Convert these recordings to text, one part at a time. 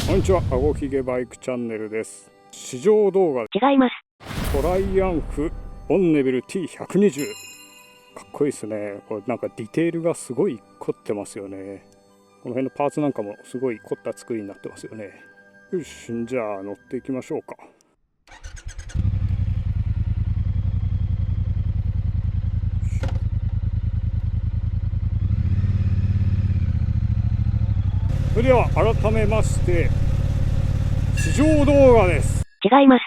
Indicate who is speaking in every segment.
Speaker 1: こんにちは、あごひげバイクチャンネルです。試乗動画。
Speaker 2: 違います。
Speaker 1: トライアンフボンネビル T120。かっこいいですね。これなんかディテールがすごい凝ってますよね。この辺のパーツなんかもすごい凝った作りになってますよね。よし、じゃあ乗っていきましょうか。それでは改めまして試乗動画です。
Speaker 2: 違います。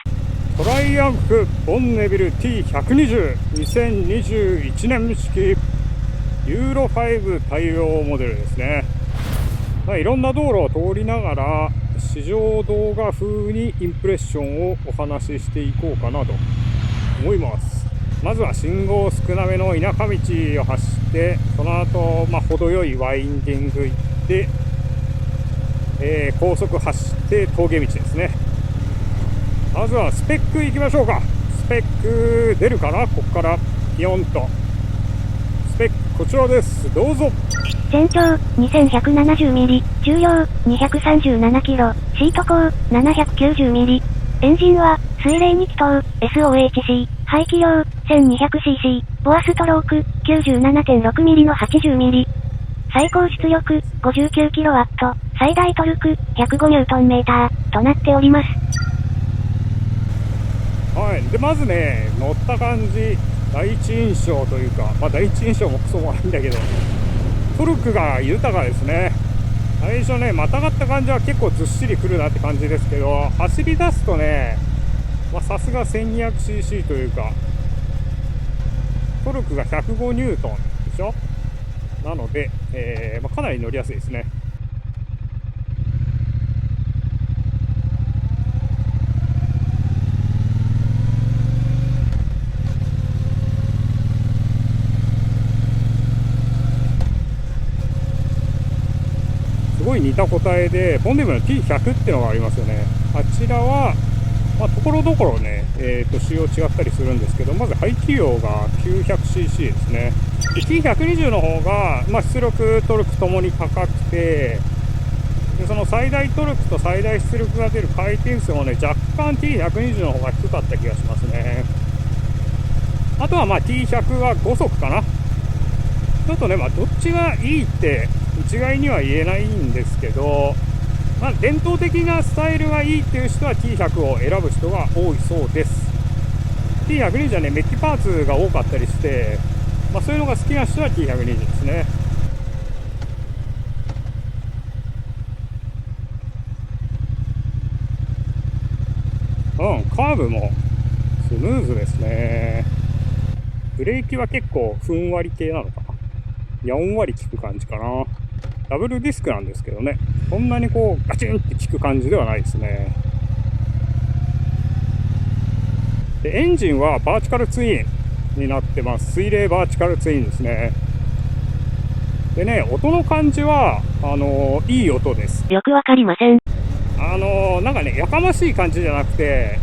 Speaker 1: トライアンフボンネビル T120 2021年式ユーロ5対応モデルですね。いろんな道路を通りながら試乗動画風にインプレッションをお話ししていこうかなと思います。まずは信号少なめの田舎道を走って、その後、程よいワインディング行って、高速走って峠道ですね。まずはスペックいきましょうか。スペック出るかな。ここからピヨンとスペックこちらです。どうぞ。
Speaker 2: 全長 2170mm、重量 237kg、シート高 790mm、エンジンは水冷2気筒 SOHC、排気量 1200cc、ボアストローク 97.6mm の 80mm、最高出力 59kW、最大トルク 105Nm となっております。
Speaker 1: はい、でまずね、乗った感じ、第一印象というか、第一印象もクソもないんだけど、トルクが豊かですね。最初ね、またがった感じは結構ずっしりくるなって感じですけど、走り出すとね、さすが 1200cc というか、トルクが105ニュートンでしょ。なので、かなり乗りやすいですね。すごい似た個体で、ボンネビルの T100 っていうのがありますよね。あちらは、ところどころね、仕様違ったりするんですけど、まず排気量が 900cc ですね。で T120 の方が、出力、トルクともに高くて、でその最大トルクと最大出力が出る回転数もね、若干 T120 の方が低かった気がしますね。あとはT100 は5速かな。ちょっとね、どっちがいいって一概には言えないんですけど、伝統的なスタイルがいいっていう人は T100 を選ぶ人が多いそうです。 T120 はね、メッキパーツが多かったりして、そういうのが好きな人は T120 ですね。カーブもスムーズですね。ブレーキは結構ふんわり系なのかな。やんわり効く感じかな。ダブルディスクなんですけどね、そんなにガチンって効く感じではないですね。でエンジンはバーチカルツインになってます。水冷バーチカルツインですね。でね、音の感じはいい音です。
Speaker 2: よくわかりません。
Speaker 1: なんかね、やかましい感じじゃなくて、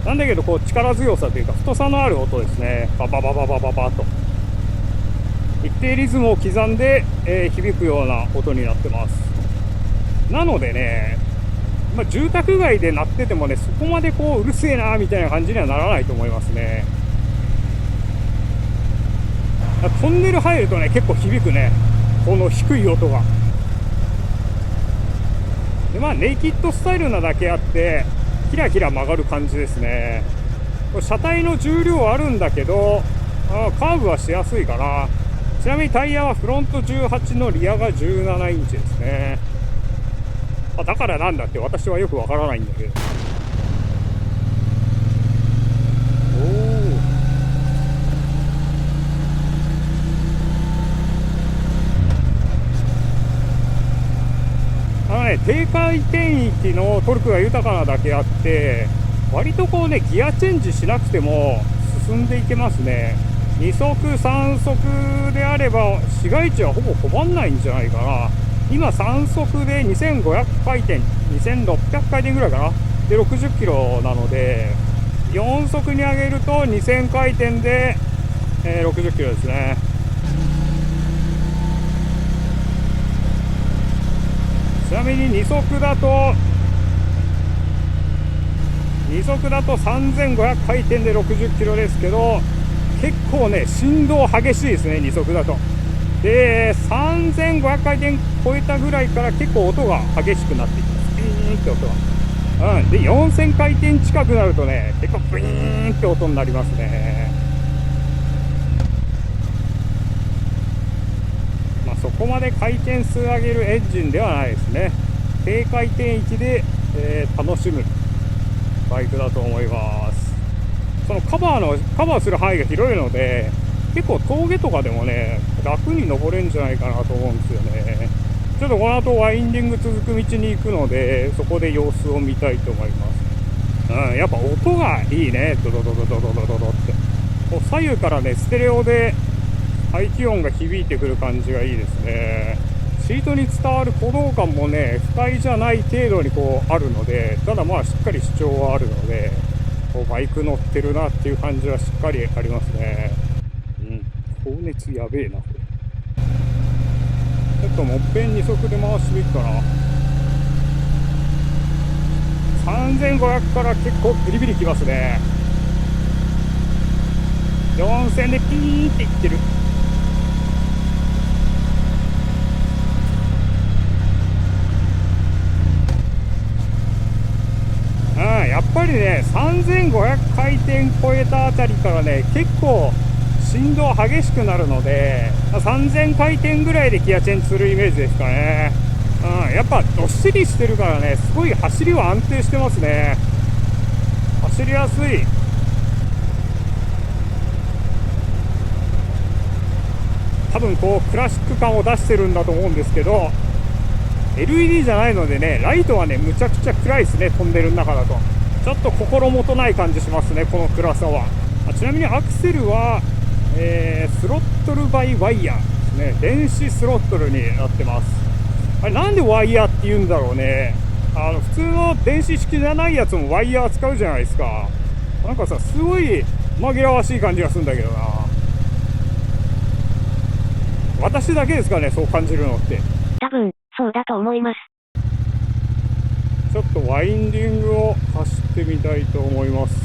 Speaker 1: なんだけど力強さというか太さのある音ですね。バババババババと一定リズムを刻んで、響くような音になってます。なのでね、住宅街で鳴っててもね、そこまでうるせえなみたいな感じにはならないと思いますね。トンネル入るとね、結構響くね、この低い音が。でネイキッドスタイルなだけあってキラキラ曲がる感じですね。車体の重量あるんだけどカーブはしやすいかな。ちなみにタイヤはフロント18のリアが17インチですね。だからなんだって私はよくわからないんだけど。低回転域のトルクが豊かなだけあって、割とギアチェンジしなくても進んでいけますね。2速3速であれば市街地はほぼ困んないんじゃないかな。今3速で2500回転2600回転ぐらいかなで60キロなので、4速に上げると2000回転で、60キロですね。ちなみに2速だと2速だと3500回転で60キロですけど、結構ね振動激しいですね、2速だと。で3500回転超えたぐらいから結構音が激しくなっていきます。ピーンって音が、で4000回転近くなるとね結構ブイーンって音になりますね。そこまで回転数上げるエンジンではないですね。低回転域で、楽しむバイクだと思います。そのカバーする範囲が広いので、結構峠とかでもね楽に登れるんじゃないかなと思うんですよね。ちょっとこの後ワインディング続く道に行くので、そこで様子を見たいと思います。やっぱ音がいいね。ドドドドドドドドドってこう左右からねステレオで排気音が響いてくる感じがいいですね。シートに伝わる鼓動感もね不快じゃない程度にこうあるので、ただまあしっかり主張はあるので、こうバイク乗ってるなっていう感じはしっかりありますね。高熱やべえなこれ。ちょっともっぺん2速で回してみるかな。3500から結構ビリビリきますね。4000でピーンっていってる。やっぱりね3500回転超えたあたりからね結構振動激しくなるので、3000回転ぐらいでギアチェンジするイメージですかね。やっぱどっしりしてるからねすごい走りは安定してますね。走りやすい。多分こうクラシック感を出してるんだと思うんですけど、 LED じゃないのでねライトはねむちゃくちゃ暗いですね。トンネルの中だとちょっと心もとない感じしますね、この暗さは。ちなみにアクセルは、スロットルバイワイヤーですね。電子スロットルになってます。あれなんでワイヤーって言うんだろうね。普通の電子式じゃないやつもワイヤー使うじゃないですか。なんかさすごい紛らわしい感じがするんだけどな。私だけですかねそう感じるのって。
Speaker 2: 多分そうだと思います。
Speaker 1: ちょっとワインディングを走ってみたいと思います。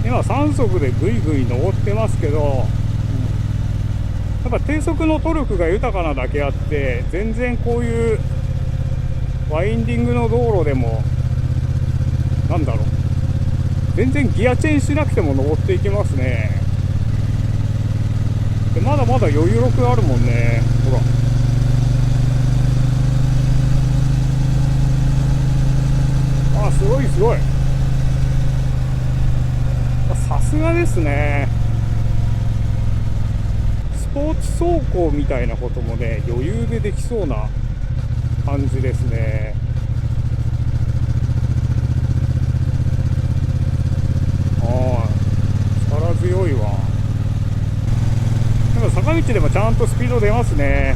Speaker 1: 今3速でぐいぐい登ってますけど、やっぱ低速のトルクが豊かなだけあって、全然こういうワインディングの道路でもなんだろう、全然ギアチェンしなくても登っていきますね。でまだまだ余裕力あるもんね。ほらすごいすごい。さすがですね。スポーツ走行みたいなこともね余裕でできそうな感じですね。力強いわ。でも坂道でもちゃんとスピード出ますね。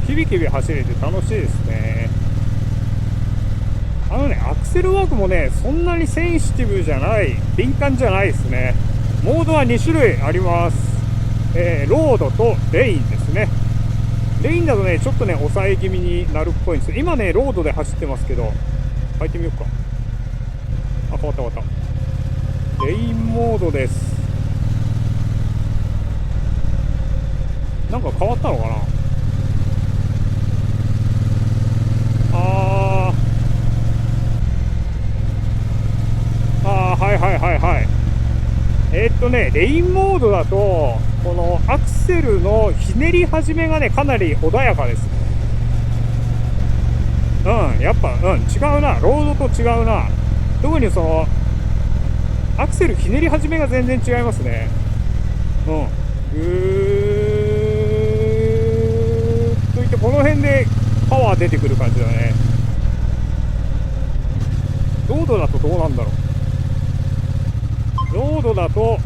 Speaker 1: キビキビ走れて楽しいですね。アクセルワークもねそんなにセンシティブじゃない、敏感じゃないですね。モードは2種類あります。ロードとレインですね。レインだとねちょっとね抑え気味になるっぽいんです。今ねロードで走ってますけど変えてみようか。変わった変わった。レインモードです。なんか変わったのかな。はいはいはいはい。レインモードだとこのアクセルのひねり始めがねかなり穏やかです。やっぱ違うな、ロードと違うな。特にそのアクセルひねり始めが全然違いますね。ぐーっといってこの辺でパワー出てくる感じだね。ロードだとどうなんだろう。ロードだと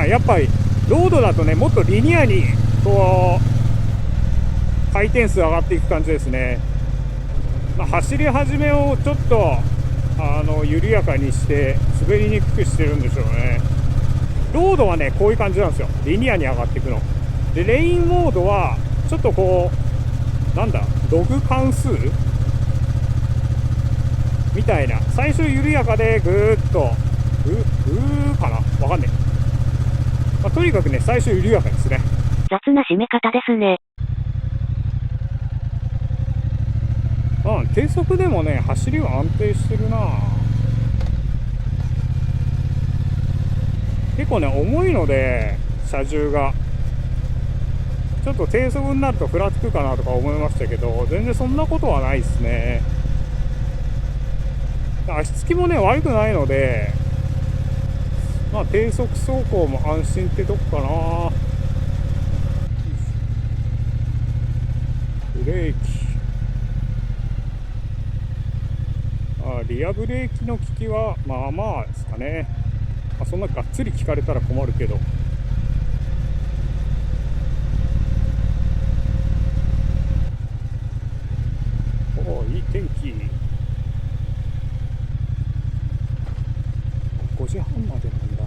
Speaker 1: やっぱりロードだとねもっとリニアにこう回転数上がっていく感じですね。走り始めをちょっと緩やかにして滑りにくくしてるんでしょうね。ロードはねこういう感じなんですよ、リニアに上がっていくので。レインモードはちょっとこうなんだログ関数みたいな、最初緩やかでぐーっとかな、わかんねえ、まあ、とにかくね最初緩やかですね。
Speaker 2: 雑な締め方ですね。
Speaker 1: 低速でもね走りは安定してるな。結構ね重いので車重がちょっと低速になるとふらつくかなとか思いましたけど、全然そんなことはないですね。足つきもね悪くないので、まあ低速走行も安心ってとこかな。ブレーキ、リアブレーキの効きはまあまあですかね。そんながっつり効かれたら困るけど。いい天気。5時半までなんだ。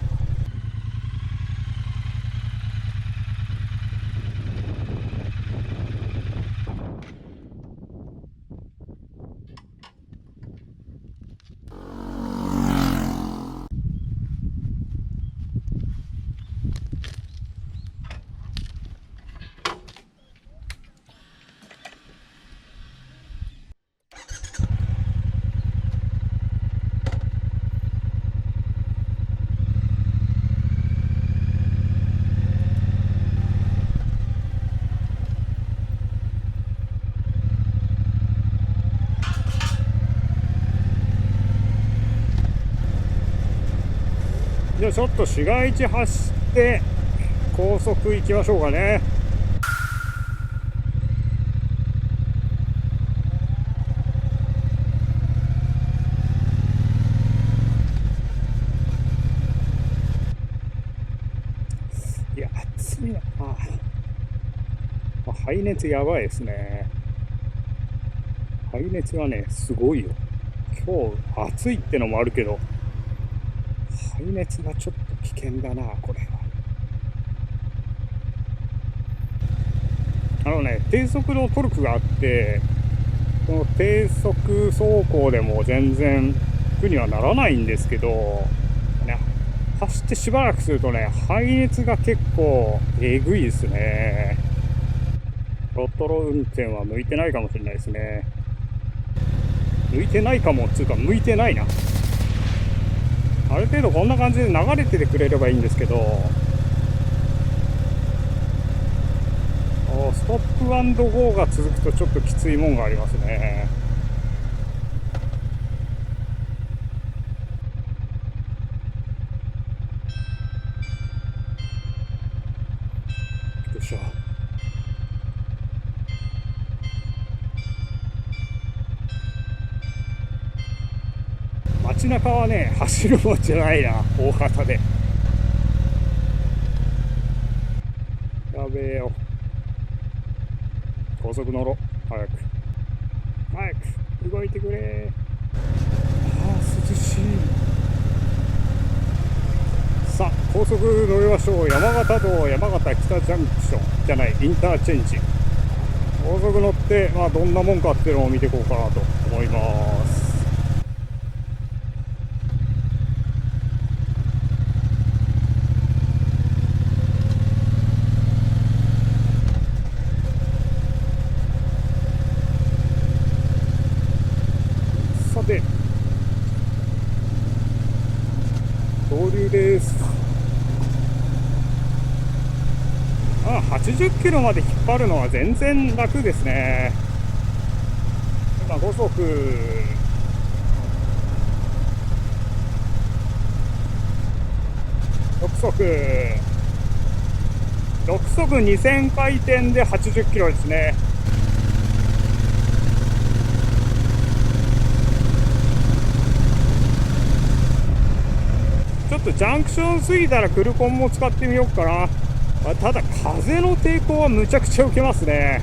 Speaker 1: じゃあちょっと市街地走って高速行きましょうかね。いや暑いな。排熱やばいですね。排熱はねすごいよ。今日暑いってのもあるけど排熱がちょっと危険だなこれは。低速のトルクがあって、この低速走行でも全然苦にはならないんですけど、ね、走ってしばらくするとね排熱が結構えぐいですね。ロトロ運転は向いてないかもしれないですね。向いてないかもっつうか向いてないな。ある程度こんな感じで流れててくれればいいんですけど、ストップアンドゴーが続くとちょっときついもんがありますね。よいしょ。街中はね走るもんじゃないな、大型で。やべえよ、高速乗ろう。早く動いてくれ。涼しい。さあ高速乗りましょう。山形道山形北ジャンクションじゃない、インターチェンジ。高速乗って、どんなもんかっていうのを見ていこうかなと思います。さて合流です。80キロまで引っ張るのは全然楽ですね。今5速6速2000回転で80キロですね。ちょっとジャンクション過ぎたらクルコンも使ってみようかな。ただ風の抵抗はむちゃくちゃ受けますね。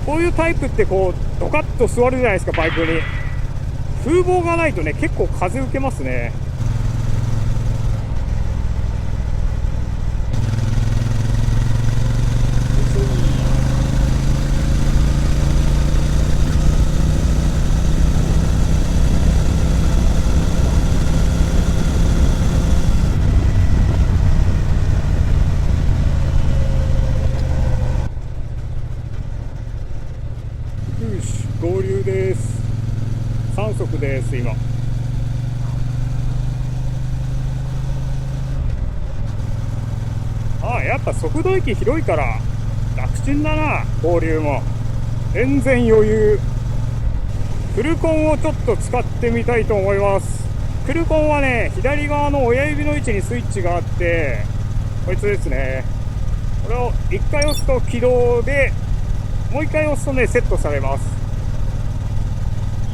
Speaker 1: こういうタイプってこうドカッと座るじゃないですか、バイクに。風防がないとね結構風受けますね。合流です。3速です、今。ああ、やっぱ速度域広いから楽ちんだな。合流も全然余裕。フルコンをちょっと使ってみたいと思います。フルコンはね、左側の親指の位置にスイッチがあって、こいつですね。これを1回押すと起動で、もう1回押すとね、セットされます。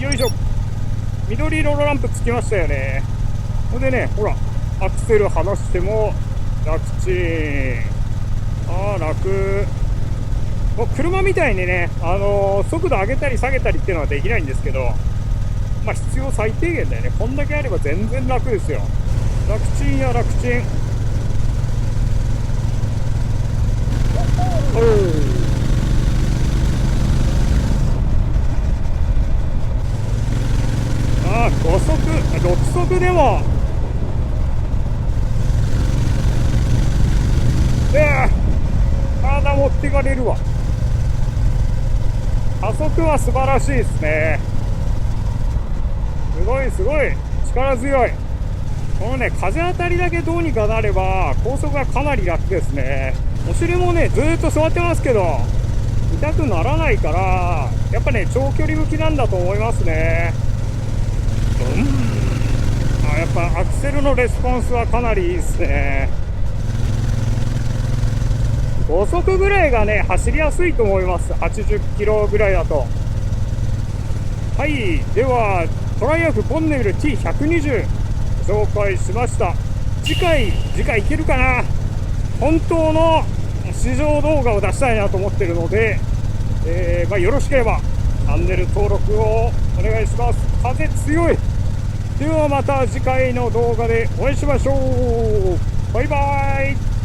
Speaker 1: よいしょ。緑色のランプつきましたよね。これでね、ほら、アクセル離しても楽ちん。ああ、楽。もう車みたいにね、速度上げたり下げたりっていうのはできないんですけど、まあ必要最低限だよね。こんだけあれば全然楽ですよ。楽ちんや楽ちん。おー。ああ、5速、6速でも、体持ってかれるわ。加速は素晴らしいですね。すごいすごい力強い。このね、風当たりだけどうにかなれば高速がかなり楽ですね。お尻もねずーっと座ってますけど痛くならないから、やっぱね長距離向きなんだと思いますね。やっぱアクセルのレスポンスはかなりいいですね。5速ぐらいがね走りやすいと思います。80キロぐらいだと。はい、ではトライアフボンネル T120 紹介しました。次回いけるかな。本当の試乗動画を出したいなと思ってるので、よろしければチャンネル登録をお願いします。風強い。ではまた次回の動画でお会いしましょう。バイバイ。